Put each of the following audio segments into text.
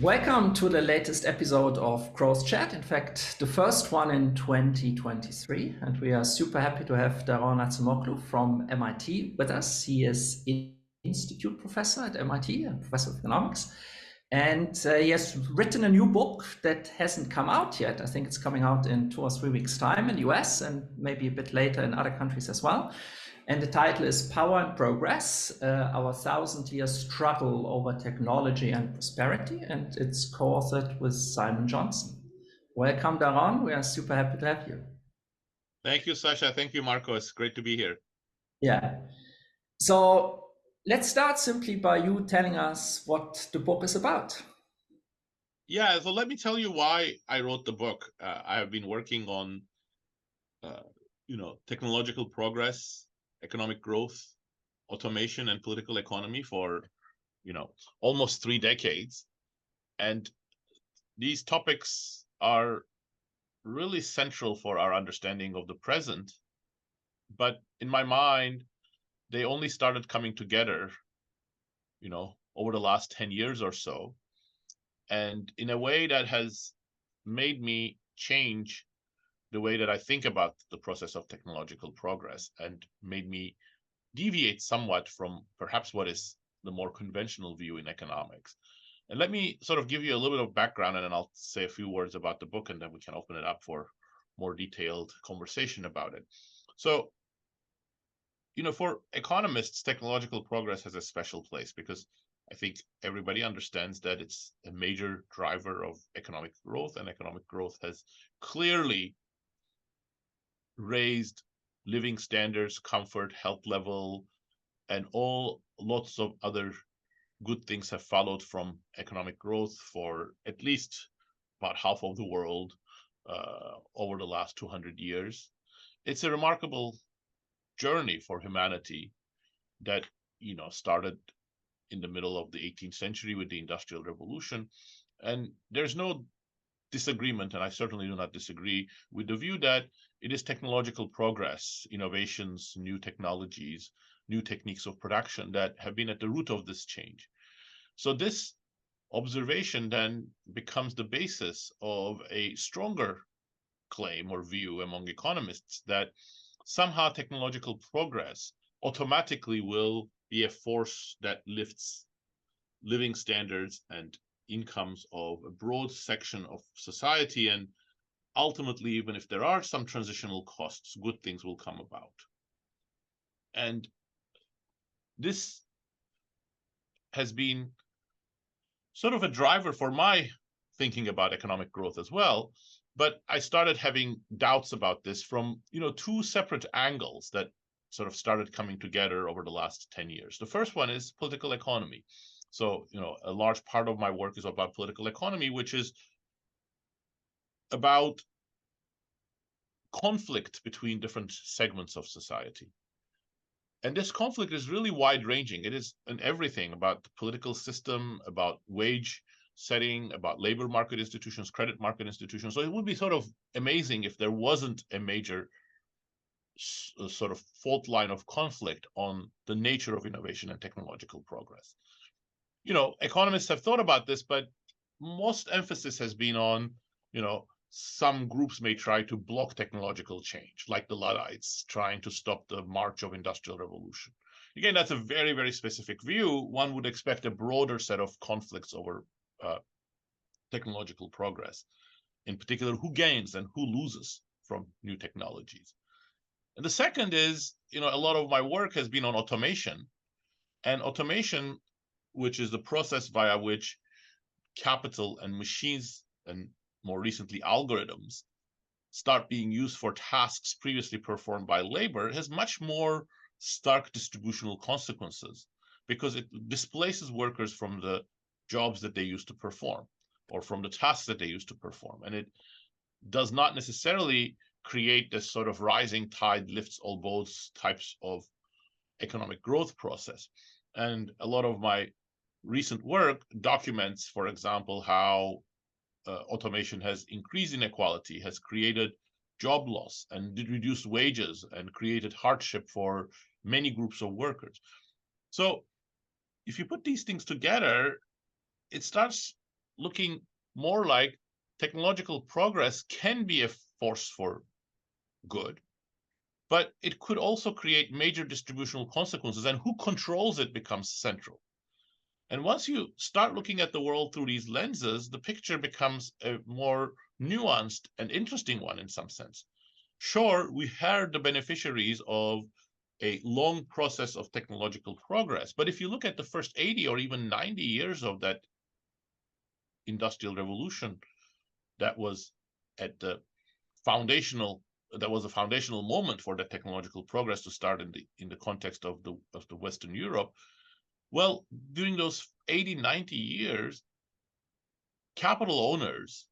Welcome to the latest episode of GrowthChat. In fact, the first one in 2023. And we are super happy to have Daron Acemoglu from MIT with us. He is institute professor at MIT and professor of economics. And he has written a new book that hasn't come out yet. I think it's coming out in 2 or 3 weeks' time in the US and maybe a bit later in other countries as well. And the title is Power and Progress, Our 1,000-Year Struggle Over Technology and Prosperity. And it's co-authored with Simon Johnson. Welcome, Daron. We are super happy to have you. Thank you, Sascha. Thank you, Marco. It's great to be here. Yeah. So let's start simply by you telling us what the book is about. Yeah, so let me tell you why I wrote the book. I have been working on, technological progress, economic growth, automation, and political economy for, almost 3 decades. And these topics are really central for our understanding of the present. But in my mind, they only started coming together, over the last 10 years or so. And in a way that has made me change the way that I think about the process of technological progress and made me deviate somewhat from perhaps what is the more conventional view in economics. And let me sort of give you a little bit of background, and then I'll say a few words about the book, and then we can open it up for more detailed conversation about it. So, for economists, technological progress has a special place because I think everybody understands that it's a major driver of economic growth, and economic growth has clearly raised living standards, comfort, health level, and lots of other good things have followed from economic growth for at least about half of the world over the last 200 years. It's a remarkable journey for humanity that started in the middle of the 18th century with the Industrial Revolution. And there's no disagreement, and I certainly do not disagree with the view that it is technological progress, innovations, new technologies, new techniques of production that have been at the root of this change. So this observation then becomes the basis of a stronger claim or view among economists that somehow technological progress automatically will be a force that lifts living standards and incomes of a broad section of society. And ultimately, even if there are some transitional costs, good things will come about. And this has been sort of a driver for my thinking about economic growth as well. But I started having doubts about this from, 2 separate angles that sort of started coming together over the last 10 years. The first one is political economy. So, a large part of my work is about political economy, which is about conflict between different segments of society. And this conflict is really wide-ranging. It is in everything about the political system, about wage setting, about labor market institutions, credit market institutions. So it would be sort of amazing if there wasn't a major sort of fault line of conflict on the nature of innovation and technological progress. Economists have thought about this, but most emphasis has been on, some groups may try to block technological change, like the Luddites trying to stop the march of industrial revolution. Again, that's a very, very specific view. One would expect a broader set of conflicts over technological progress. In particular, who gains and who loses from new technologies. And the second is, a lot of my work has been on automation. And automation, which is the process via which capital and machines, and more recently algorithms, start being used for tasks previously performed by labor, has much more stark distributional consequences because it displaces workers from the jobs that they used to perform or from the tasks that they used to perform. And it does not necessarily create this sort of rising tide lifts all boats types of economic growth process. And a lot of my recent work documents, for example, how automation has increased inequality, has created job loss and reduced wages and created hardship for many groups of workers. So if you put these things together, it starts looking more like technological progress can be a force for good, but it could also create major distributional consequences, and who controls it becomes central. And once you start looking at the world through these lenses, the picture becomes a more nuanced and interesting one in some sense. Sure, we are the beneficiaries of a long process of technological progress, but if you look at the first 80 or even 90 years of that industrial revolution, that was at the foundational that was a foundational moment for the technological progress to start in the context of the Western Europe. Well, during those 80, 90 years, capital owners,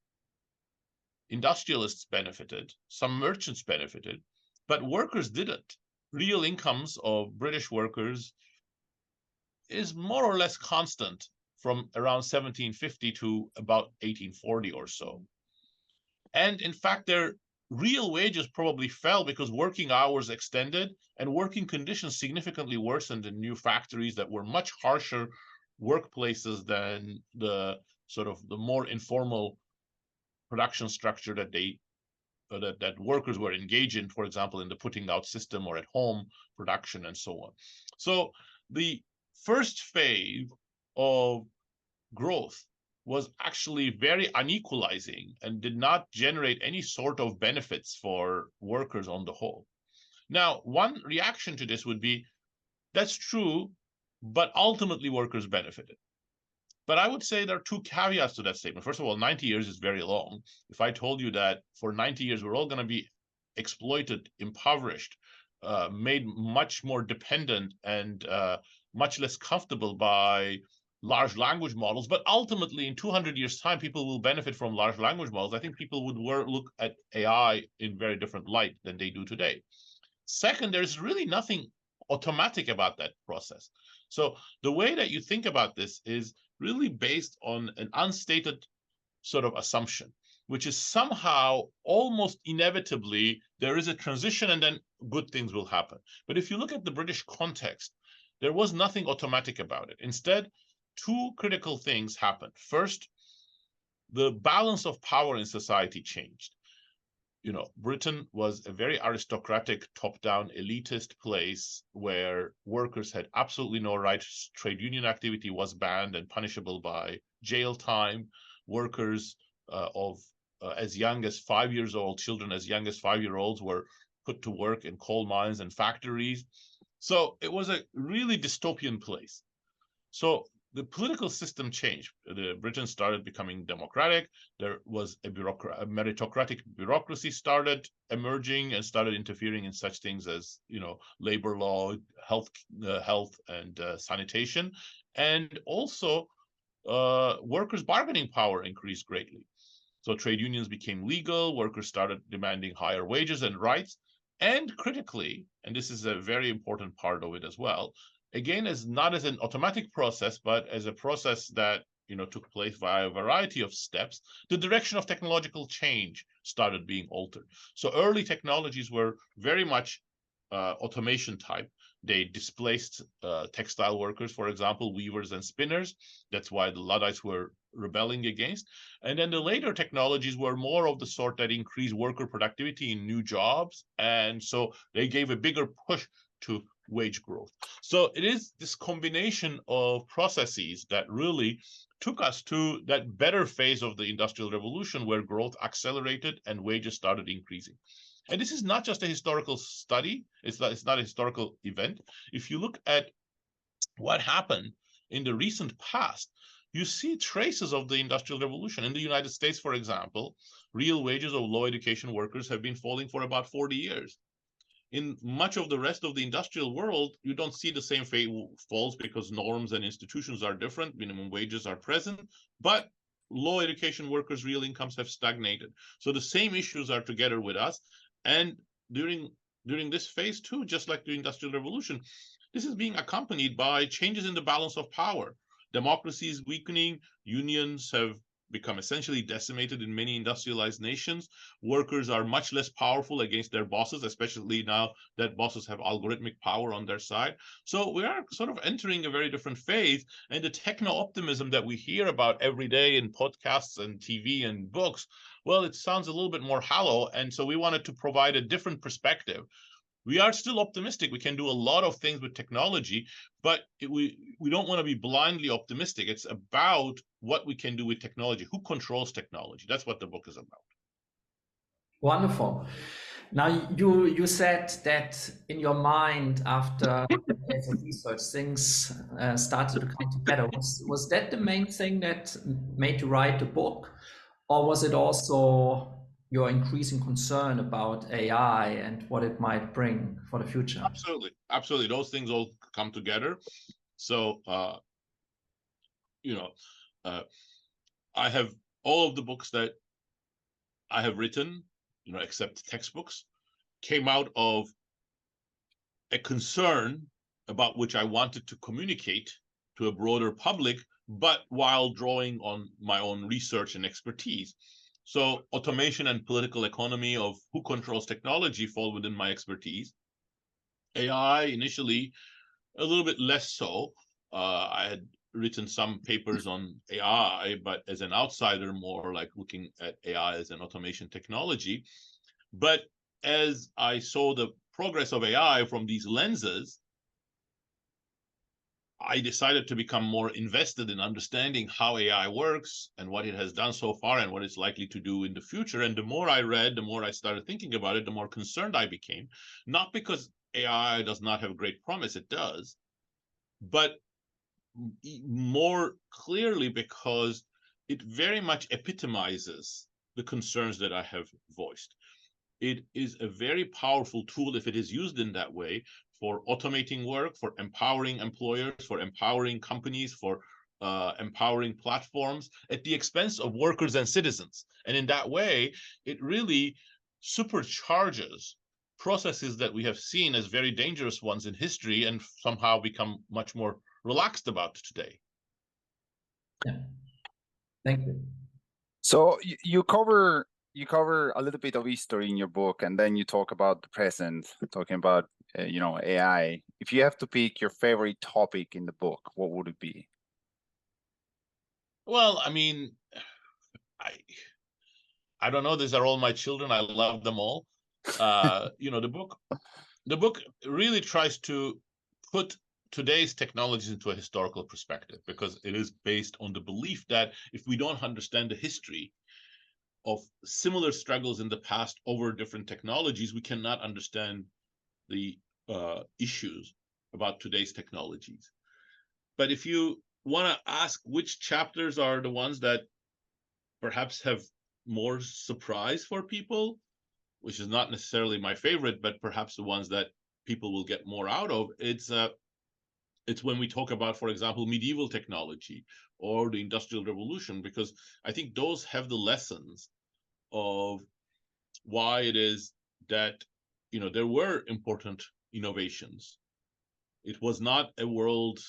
industrialists benefited, some merchants benefited, but workers didn't. Real incomes of British workers is more or less constant from around 1750 to about 1840 or so. And in fact, their real wages probably fell because working hours extended and working conditions significantly worsened in new factories that were much harsher workplaces than the sort of the more informal production structure that that workers were engaged in, for example, in the putting out system or at home production and so on. So the first phase of growth was actually very unequalizing and did not generate any sort of benefits for workers on the whole. Now, one reaction to this would be, that's true, but ultimately workers benefited. But I would say there are two caveats to that statement. First of all, 90 years is very long. If I told you that for 90 years we're all going to be exploited, impoverished, made much more dependent and much less comfortable by large language models, but ultimately in 200 years' time, people will benefit from large language models, I think people would look at AI in very different light than they do today. Second, there's really nothing automatic about that process. So the way that you think about this is really based on an unstated sort of assumption, which is somehow almost inevitably there is a transition and then good things will happen. But if you look at the British context, there was nothing automatic about it. Instead, two critical things happened. First, the balance of power in society changed. You know, Britain was a very aristocratic, top-down, elitist place where workers had absolutely no rights. Trade union activity was banned and punishable by jail time. Workers as young as 5 years old, children as young as 5-year-olds were put to work in coal mines and factories. So it was a really dystopian place. So the political system changed. Britain started becoming democratic. There was a meritocratic bureaucracy started emerging and started interfering in such things as, you know, labor law, health and sanitation, and also workers' bargaining power increased greatly. So trade unions became legal. Workers started demanding higher wages and rights. And critically, and this is a very important part of it as well, again, as not as an automatic process, but as a process that, you know, took place via a variety of steps, the direction of technological change started being altered. So early technologies were very much automation type. They displaced textile workers, for example, weavers and spinners. That's why the Luddites were rebelling against. And then the later technologies were more of the sort that increased worker productivity in new jobs. And so they gave a bigger push to wage growth. So it is this combination of processes that really took us to that better phase of the Industrial Revolution where growth accelerated and wages started increasing. And this is not just a historical study. It's not a historical event. If you look at what happened in the recent past, you see traces of the Industrial Revolution. In the United States, for example, real wages of low education workers have been falling for about 40 years. In much of the rest of the industrial world, you don't see the same falls because norms and institutions are different, minimum wages are present, but low education workers' real incomes have stagnated. So the same issues are together with us. And during this phase too, just like the Industrial Revolution, this is being accompanied by changes in the balance of power. Democracy is weakening, unions have become essentially decimated in many industrialized nations. Workers are much less powerful against their bosses, especially now that bosses have algorithmic power on their side. So we are sort of entering a very different phase, and the techno-optimism that we hear about every day in podcasts and TV and books, well, it sounds a little bit more hollow, and so we wanted to provide a different perspective. We are still optimistic. We can do a lot of things with technology, but we don't want to be blindly optimistic. It's about what we can do with technology. Who controls technology? That's what the book is about. Wonderful. Now, you said that in your mind, after decades of research, things started to come together. Was that the main thing that made you write the book, or was it also your increasing concern about AI and what it might bring for the future? Absolutely, absolutely. Those things all come together. So, I have all of the books that I have written, except textbooks, came out of a concern about which I wanted to communicate to a broader public, but while drawing on my own research and expertise. So automation and political economy of who controls technology fall within my expertise. AI initially, a little bit less so. I had written some papers on AI, but as an outsider, more like looking at AI as an automation technology. But as I saw the progress of AI from these lenses, I decided to become more invested in understanding how AI works and what it has done so far and what it's likely to do in the future. And the more I read, the more I started thinking about it, the more concerned I became, not because AI does not have great promise, it does, but more clearly because it very much epitomizes the concerns that I have voiced. It is a very powerful tool if it is used in that way for automating work, for empowering employers, for empowering companies, for empowering platforms at the expense of workers and citizens. And in that way, it really supercharges processes that we have seen as very dangerous ones in history and somehow become much more relaxed about today. Yeah. Thank you. So you cover a little bit of history in your book, and then you talk about the present, talking about AI. If you have to pick your favorite topic in the book, what would it be? Well, I mean, I don't know. These are all my children. I love them all. The book really tries to put today's technologies into a historical perspective, because it is based on the belief that if we don't understand the history of similar struggles in the past over different technologies, we cannot understand the issues about today's technologies. But if you want to ask which chapters are the ones that perhaps have more surprise for people, which is not necessarily my favorite, but perhaps the ones that people will get more out of, it's when we talk about, for example, medieval technology or the Industrial Revolution, because I think those have the lessons of why it is that there were important innovations. It was not a world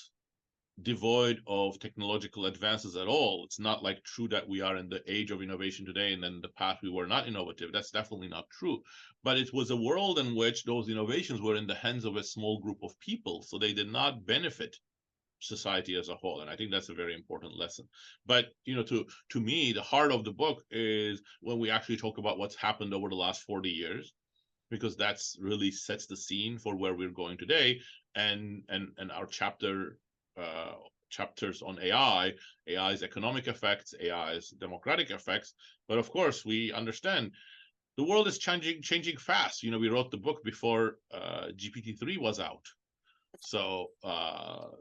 devoid of technological advances at all. It's not like true that we are in the age of innovation today and then in the past we were not innovative. That's definitely not true. But it was a world in which those innovations were in the hands of a small group of people, so they did not benefit society as a whole. And I think that's a very important lesson. But to me, the heart of the book is when we actually talk about what's happened over the last 40 years, because that's really sets the scene for where we're going today. And our chapters on AI's economic effects, AI's democratic effects. But of course, we understand the world is changing fast. We wrote the book before GPT-3 was out. So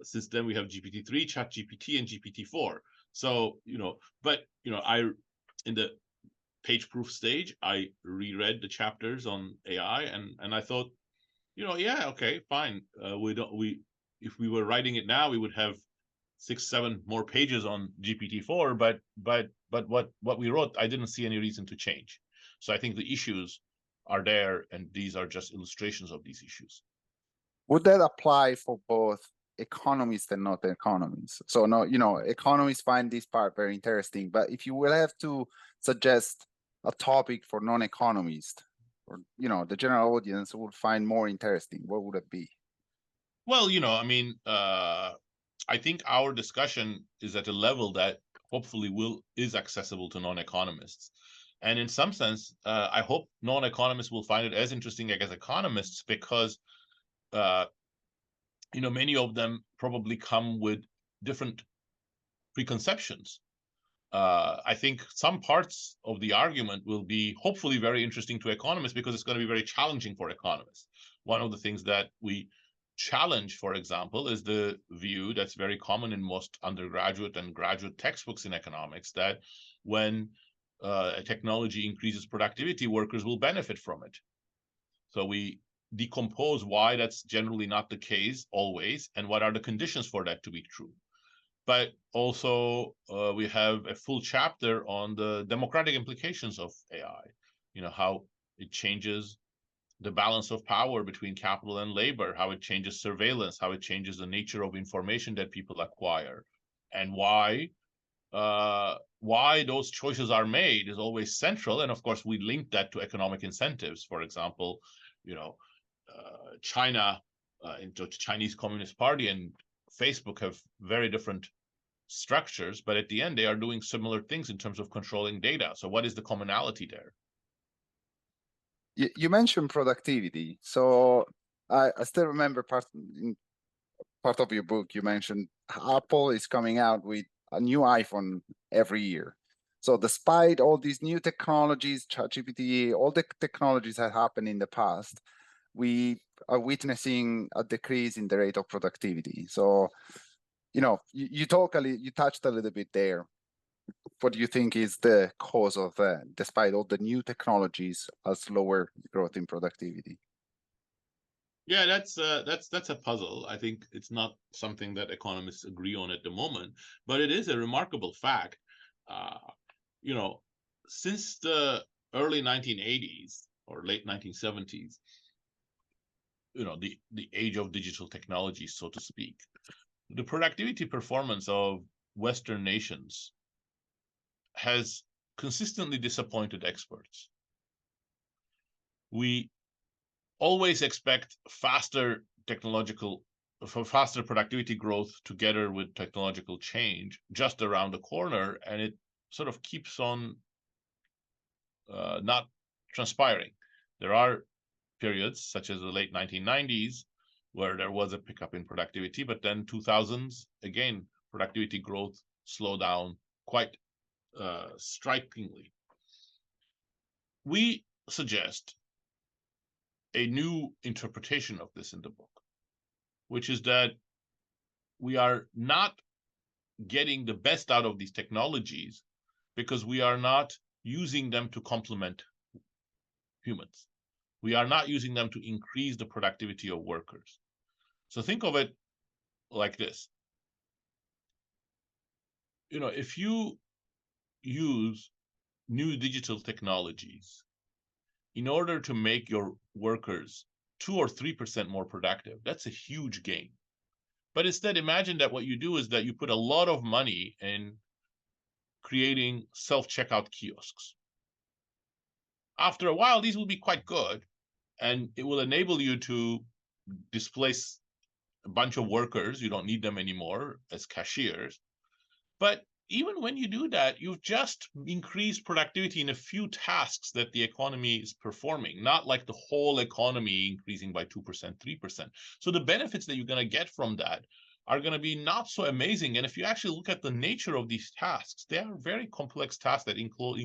since then we have GPT-3, ChatGPT, and GPT-4. So I in the page-proof stage, I reread the chapters on AI, and I thought, yeah, okay, fine. If we were writing it now, we would have 6-7 more pages on GPT-4, but what we wrote, I didn't see any reason to change. So I think the issues are there, and these are just illustrations of these issues. Would that apply for both economists and not economists. So no, economists find this part very interesting. But if you will have to suggest a topic for non-economists, or the general audience would find more interesting, what would it be? Well, I mean, I think our discussion is at a level that hopefully is accessible to non-economists. And in some sense, I hope non-economists will find it as interesting as economists, because many of them probably come with different preconceptions. I think some parts of the argument will be hopefully very interesting to economists, because it's going to be very challenging for economists. One of the things that we challenge, for example, is the view that's very common in most undergraduate and graduate textbooks in economics, that when a technology increases productivity, workers will benefit from it. So we decompose why that's generally not the case always, and what are the conditions for that to be true. But also we have a full chapter on the democratic implications of AI, how it changes the balance of power between capital and labor, how it changes surveillance, how it changes the nature of information that people acquire, and why those choices are made is always central. And of course, we link that to economic incentives. For example, China, into the Chinese Communist Party and Facebook have very different structures, but at the end, they are doing similar things in terms of controlling data. So what is the commonality there? You mentioned productivity. So I still remember part of your book, you mentioned Apple is coming out with a new iPhone every year. So despite all these new technologies, ChatGPT, all the technologies that happened in the past, we are witnessing a decrease in the rate of productivity. So, you touched a little bit there. What do you think is the cause of that, despite all the new technologies, a slower growth in productivity? Yeah, that's a puzzle. I think it's not something that economists agree on at the moment, but it is a remarkable fact. Since the early 1980s or late 1970s, the age of digital technology, so to speak, the productivity performance of Western nations has consistently disappointed experts. We always expect faster productivity growth together with technological change just around the corner, and it sort of keeps on not transpiring. There are periods such as the late 1990s where there was a pickup in productivity, but then 2000s, again, productivity growth slowed down quite strikingly. We suggest a new interpretation of this in the book, which is that we are not getting the best out of these technologies because we are not using them to complement humans. We are not using them to increase the productivity of workers. So think of it like this. If you use new digital technologies in order to make your workers 2 or 3% more productive, that's a huge gain. But instead, imagine that what you do is that you put a lot of money in creating self-checkout kiosks. After a while, these will be quite good, and it will enable you to displace a bunch of workers. You don't need them anymore as cashiers. But even when you do that, you've just increased productivity in a few tasks that the economy is performing, not like the whole economy increasing by 2%, 3%. So the benefits that you're going to get from that are going to be not so amazing. And if you actually look at the nature of these tasks, they are very complex tasks that involve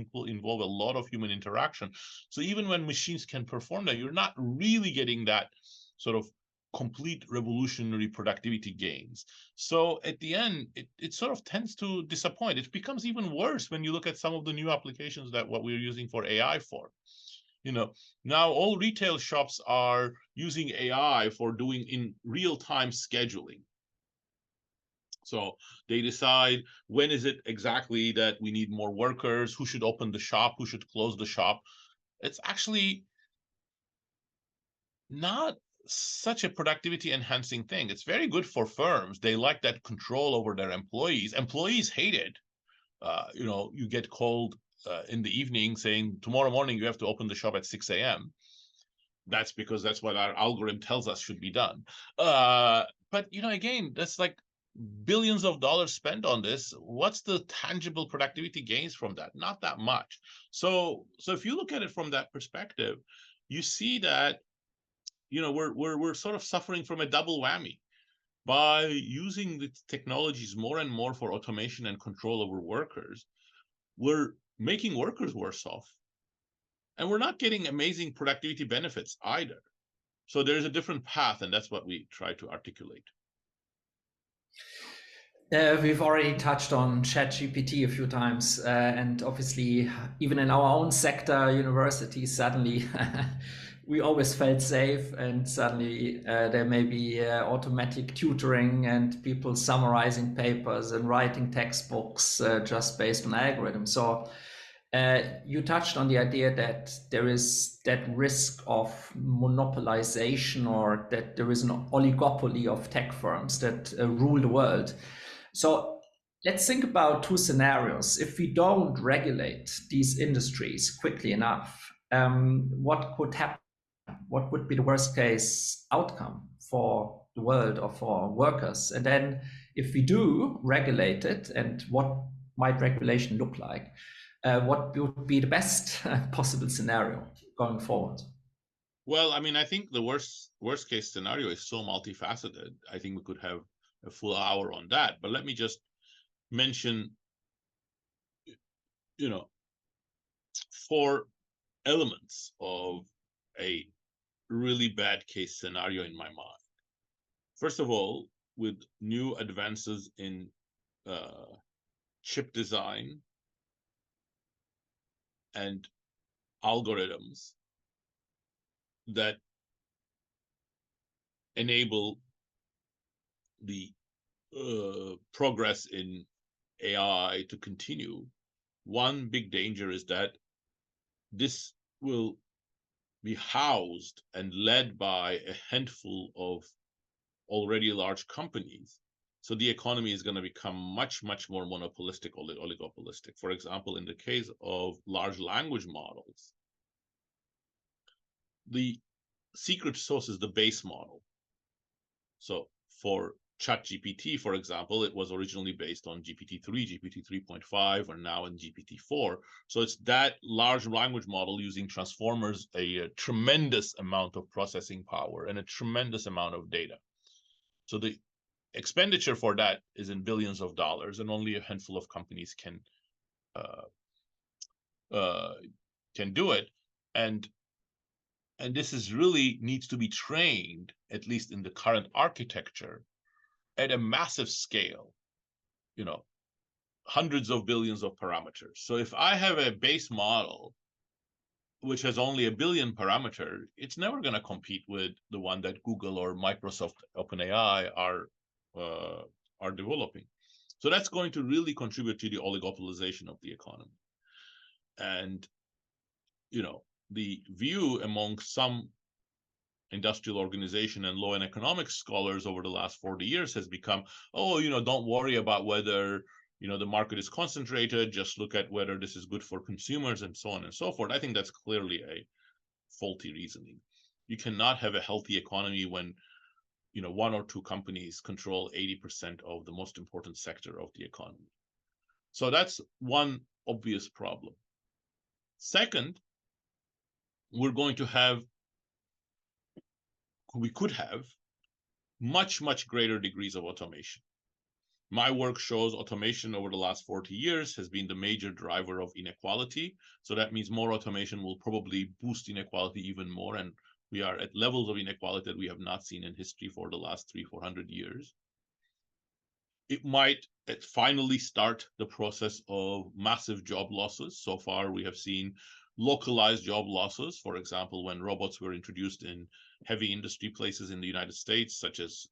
a lot of human interaction. So even when machines can perform that, you're not really getting that sort of complete revolutionary productivity gains. So at the end, it sort of tends to disappoint. It becomes even worse when you look at some of the new applications that what we're using for AI for. Now all retail shops are using AI for doing in real-time scheduling. So they decide when is it exactly that we need more workers, who should open the shop, who should close the shop. It's actually not such a productivity enhancing thing. It's very good for firms. They like that control over their employees. Employees hate it. You get called in the evening saying, tomorrow morning you have to open the shop at 6 a.m. That's because that's what our algorithm tells us should be done. But again, that's like billions of dollars spent on this. What's the tangible productivity gains from that? Not that much. So if you look at it from that perspective, you see that we're sort of suffering from a double whammy. By using the technologies more and more for automation and control over workers, we're making workers worse off. And we're not getting amazing productivity benefits either. So there's a different path, and that's what we try to articulate. We've already touched on ChatGPT a few times, and obviously, even in our own sector, universities, suddenly we always felt safe, and suddenly there may be automatic tutoring and people summarizing papers and writing textbooks just based on algorithms. So you touched on the idea that there is that risk of monopolization, or that there is an oligopoly of tech firms that rule the world. So let's think about two scenarios. If we don't regulate these industries quickly enough, what could happen? What would be the worst case outcome for the world or for workers? And then if we do regulate it, and what might regulation look like? What would be the best possible scenario going forward? Well, I think the worst case scenario is so multifaceted. I think we could have a full hour on that, but let me just mention, 4 elements of a really bad case scenario in my mind. First of all, with new advances in chip design and algorithms that enable the progress in AI to continue, one big danger is that this will be housed and led by a handful of already large companies. So the economy is going to become much, much more monopolistic, oligopolistic. For example, in the case of large language models, the secret sauce is the base model. So for ChatGPT, for example, it was originally based on GPT-3, GPT 3.5, or now in GPT-4. So it's that large language model using transformers, a tremendous amount of processing power and a tremendous amount of data. So the expenditure for that is in billions of dollars, and only a handful of companies can do it. And this is really needs to be trained, at least in the current architecture, at a massive scale, hundreds of billions of parameters. So if I have a base model which has only 1 billion parameters, it's never going to compete with the one that Google or Microsoft OpenAI are developing. So that's going to really contribute to the oligopolization of the economy. And the view among some industrial organization and law and economics scholars over the last 40 years has become, don't worry about whether the market is concentrated, just look at whether this is good for consumers, and so on and so forth. I think that's clearly a faulty reasoning. You cannot have a healthy economy when 1 or 2 companies control 80% of the most important sector of the economy. So that's one obvious problem. Second, we could have much, much greater degrees of automation. My work shows automation over the last 40 years has been the major driver of inequality. So that means more automation will probably boost inequality even more. And we are at levels of inequality that we have not seen in history for the last 300-400 years. It might finally start the process of massive job losses. So far, we have seen localized job losses. For example, when robots were introduced in heavy industry places in the United States, such as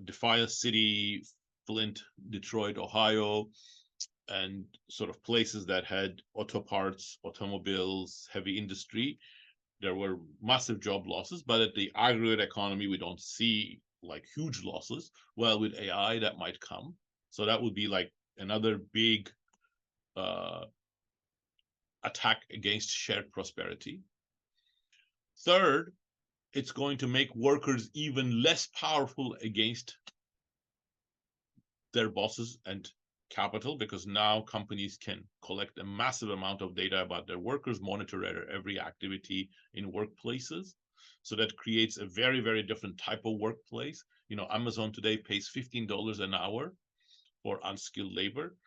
Defiance City, Flint, Detroit, Ohio, and sort of places that had auto parts, automobiles, heavy industry, there were massive job losses, but at the aggregate economy, we don't see like huge losses. Well, with AI, that might come. So that would be like another big attack against shared prosperity. Third, it's going to make workers even less powerful against their bosses and capital, because now companies can collect a massive amount of data about their workers, monitor their every activity in workplaces. So that creates a very, very different type of workplace. You know, Amazon today pays $15 an hour for unskilled labor,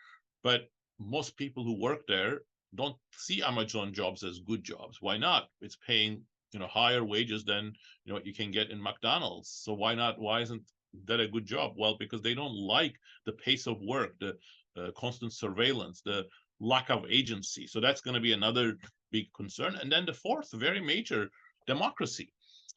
but most people who work there don't see Amazon jobs as good jobs. Why not? It's paying, you know, higher wages than, you know, what you can get in McDonald's. So why not? Why isn't that a good job? Well, because they don't like the pace of work, the constant surveillance, the lack of agency. So that's going to be another big concern. And then the fourth, very major, democracy.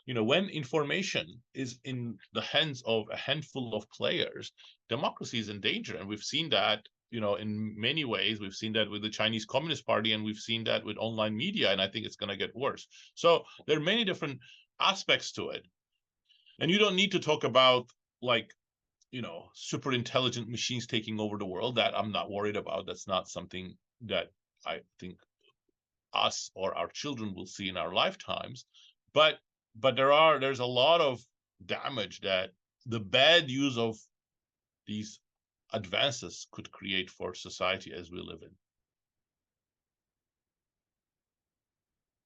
You know, when information is in the hands of a handful of players, democracy is in danger. And we've seen that, you know, in many ways. We've seen that with the Chinese Communist Party, and we've seen that with online media, and I think it's going to get worse. So there are many different aspects to it. And you don't need to talk about, like, you know, super intelligent machines taking over the world. That I'm not worried about. That's not something that I think us or our children will see in our lifetimes. But there's a lot of damage that the bad use of these advances could create for society as we live in.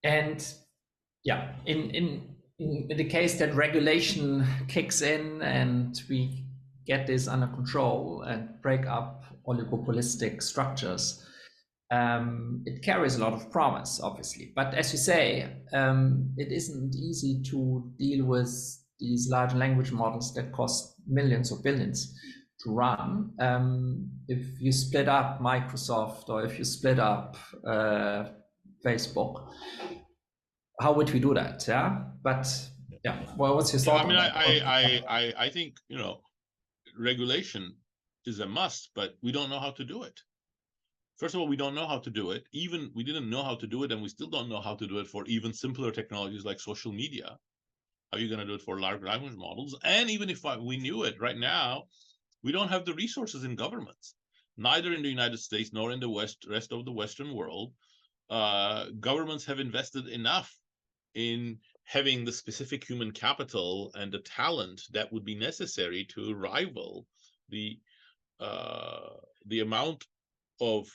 And yeah, in the case that regulation kicks in and we get this under control and break up oligopolistic structures, it carries a lot of promise, obviously. But as you say, it isn't easy to deal with these large language models that cost millions or billions to run. If you split up Microsoft, or if you split up Facebook, how would we do that? Yeah, but yeah, well, what's your thought? I mean, I think, you know, regulation is a must, but we don't know how to do it. First of all, we don't know how to do it. Even we didn't know how to do it, and we still don't know how to do it for even simpler technologies like social media. How are you going to do it for large language models? And even if we knew it right now, we don't have the resources in governments, neither in the United States nor in the rest of the Western world. Governments have invested enough in having the specific human capital and the talent that would be necessary to rival the amount of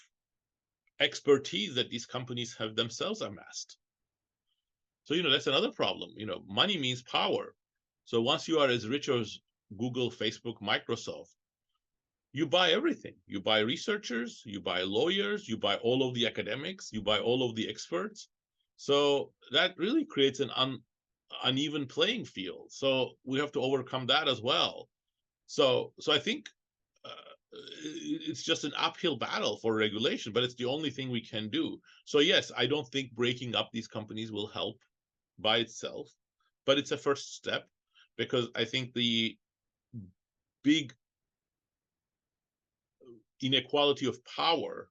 expertise that these companies have themselves amassed. So, you know, that's another problem. You know, money means power. So once you are as rich as Google, Facebook, Microsoft, you buy everything. You buy researchers, you buy lawyers, you buy all of the academics, you buy all of the experts. So that really creates an uneven playing field. So we have to overcome that as well. So I think it's just an uphill battle for regulation, but it's the only thing we can do. So yes, I don't think breaking up these companies will help by itself, but it's a first step, because I think the big inequality of power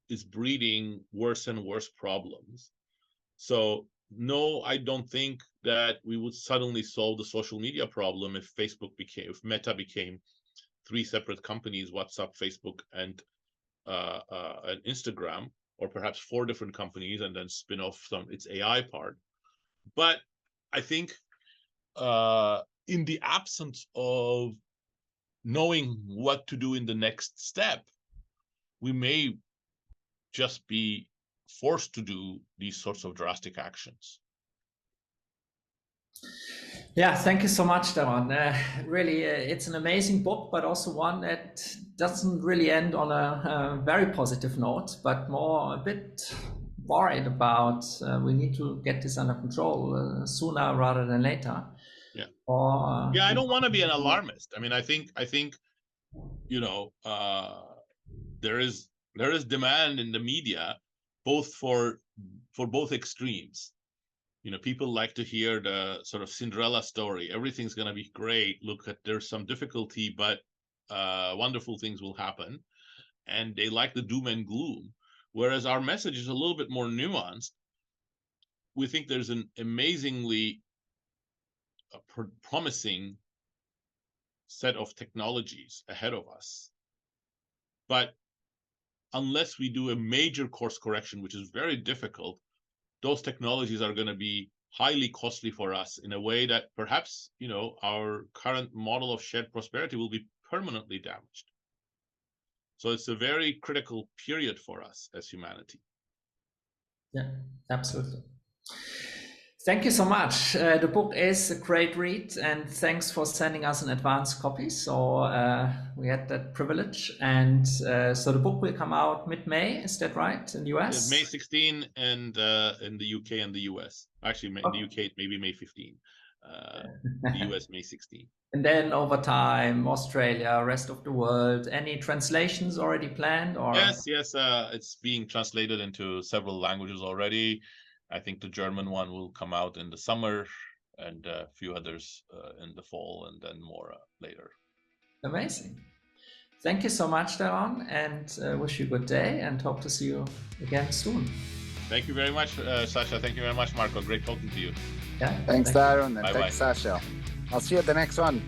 is breeding worse and worse problems. So no, I don't think that we would suddenly solve the social media problem if Meta became three separate companies: WhatsApp, Facebook, and Instagram, or perhaps four different companies, and then spin off its AI part. But I think in the absence of knowing what to do in the next step, we may just be forced to do these sorts of drastic actions. Yeah, thank you so much, Daron. Really, it's an amazing book, but also one that doesn't really end on a very positive note, but more a bit worried about we need to get this under control sooner rather than later. Yeah. Or, I don't want to be an alarmist. I mean, I think you know, there is demand in the media both for both extremes. You know, people like to hear the sort of Cinderella story. Everything's going to be great. Look, there's some difficulty, but wonderful things will happen. And they like the doom and gloom. Whereas our message is a little bit more nuanced. we think there's an amazingly promising set of technologies ahead of us. But unless we do a major course correction, which is very difficult, those technologies are going to be highly costly for us in a way that perhaps, our current model of shared prosperity will be permanently damaged. So it's a very critical period for us as humanity. Yeah, absolutely. Thank you so much. The book is a great read, and thanks for sending us an advance copy. So we had that privilege, and so the book will come out mid-May. Is that right, in the US? May 16, and in the UK and the US. Actually, in the UK, maybe May 15. The US, May 16. And then over time, Australia, rest of the world. Any translations already planned? Or yes, it's being translated into several languages already. I think the German one will come out in the summer, and a few others in the fall, and then more later. Amazing. Thank you so much, Daron, and wish you a good day, and hope to see you again soon. Thank you very much, Sascha. Thank you very much, Marco. Great talking to you. Yeah. Thanks, Daron, and Bye-bye. thanks, Sascha. I'll see you at the next one.